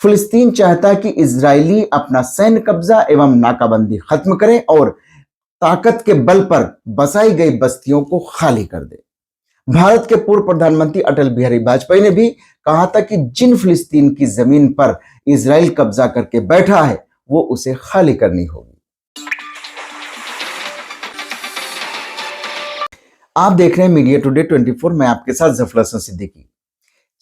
फिलिस्तीन चाहता है कि इजरायली अपना सैन्य कब्जा एवं नाकाबंदी खत्म करें और ताकत के बल पर बसाई गई बस्तियों को खाली कर दे। भारत के पूर्व प्रधानमंत्री अटल बिहारी वाजपेयी ने भी कहा था कि जिन फिलिस्तीन की जमीन पर इजराइल कब्जा करके बैठा है वो उसे खाली करनी होगी। आप देख रहे हैं मीडिया टुडे 24। मैं आपके साथ जफर हसन सिद्दीकी।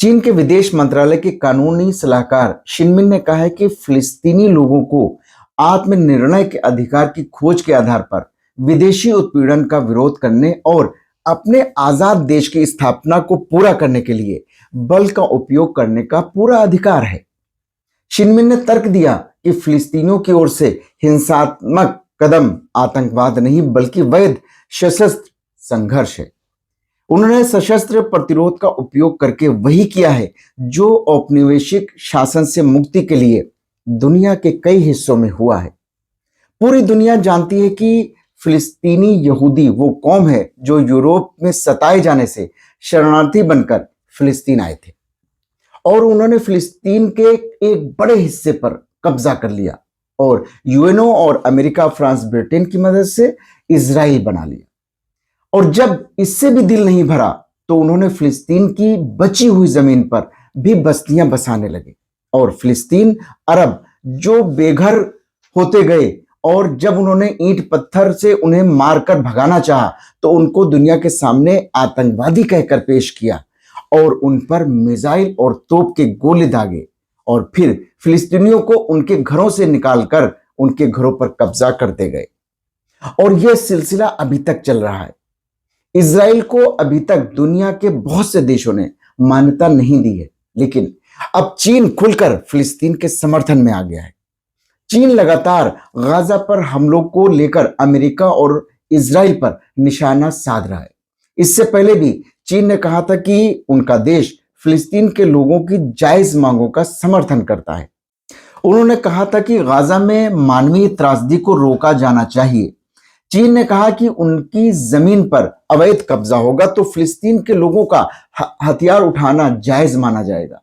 चीन के विदेश मंत्रालय के कानूनी सलाहकार शिनमिन ने कहा है कि फिलिस्तीनी लोगों को आत्मनिर्णय के अधिकार की खोज के आधार पर विदेशी उत्पीड़न का विरोध करने और अपने आजाद देश की स्थापना को पूरा करने के लिए बल का उपयोग करने का पूरा अधिकार है। शिनमिन ने तर्क दिया कि फिलिस्तीनियों की ओर से हिंसात्मक कदम आतंकवाद नहीं बल्कि वैध सशस्त्र संघर्ष है। उन्होंने सशस्त्र प्रतिरोध का उपयोग करके वही किया है जो औपनिवेशिक शासन से मुक्ति के लिए दुनिया के कई हिस्सों में हुआ है। पूरी दुनिया जानती है कि फिलिस्तीनी यहूदी वो कौम है जो यूरोप में सताए जाने से शरणार्थी बनकर फिलिस्तीन आए थे और उन्होंने फिलिस्तीन के एक बड़े हिस्से पर कब्जा कर लिया और यूएनओ और अमेरिका, फ्रांस, ब्रिटेन की मदद से इजराइल बना लिया। और जब इससे भी दिल नहीं भरा तो उन्होंने फिलिस्तीन की बची हुई जमीन पर भी बस्तियां बसाने लगे और फिलिस्तीन अरब जो बेघर होते गए और जब उन्होंने ईंट पत्थर से उन्हें मारकर भगाना चाहा तो उनको दुनिया के सामने आतंकवादी कहकर पेश किया और उन पर मिसाइल और तोप के गोले दागे और फिर फिलिस्तीनियों को उनके घरों से निकालकर उनके घरों पर कब्जा करते गए। और यह सिलसिला अभी तक चल रहा है। इजराइल को अभी तक दुनिया के बहुत से देशों ने मान्यता नहीं दी है, लेकिन अब चीन खुलकर फिलिस्तीन के समर्थन में आ गया है। चीन लगातार गाजा पर हमलों को लेकर अमेरिका और इजराइल पर निशाना साध रहा है। इससे पहले भी चीन ने कहा था कि उनका देश फिलिस्तीन के लोगों की जायज मांगों का समर्थन करता है। उन्होंने कहा था कि गाजा में मानवीय त्रासदी को रोका जाना चाहिए। चीन ने कहा कि उनकी जमीन पर अवैध कब्जा होगा तो फिलिस्तीन के लोगों का हथियार उठाना जायज माना जाएगा।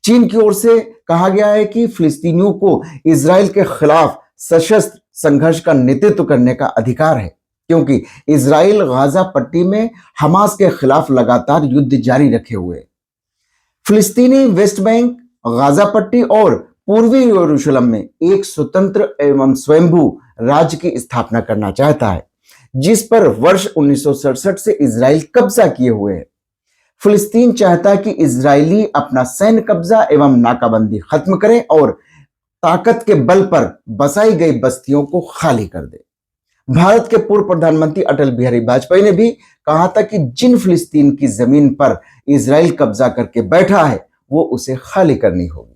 चीन की ओर से कहा गया है कि फिलिस्तीनियों को इजराइल के खिलाफ सशस्त्र संघर्ष का नेतृत्व करने का अधिकार है, क्योंकि इजराइल गाजा पट्टी में हमास के खिलाफ लगातार युद्ध जारी रखे हुए। फिलिस्तीनी वेस्ट बैंक, गाजा पट्टी और पूर्वी यरूशलेम में एक स्वतंत्र एवं स्वयंभू राज्य की स्थापना करना चाहता है, जिस पर वर्ष 1967 से इजराइल कब्जा किए हुए है। फिलिस्तीन चाहता है कि इजरायली अपना सैन्य कब्जा एवं नाकाबंदी खत्म करें और ताकत के बल पर बसाई गई बस्तियों को खाली कर दे। भारत के पूर्व प्रधानमंत्री अटल बिहारी वाजपेयी ने भी कहा था कि जिन फिलिस्तीन की जमीन पर इजराइल कब्जा करके बैठा है वो उसे खाली करनी होगी।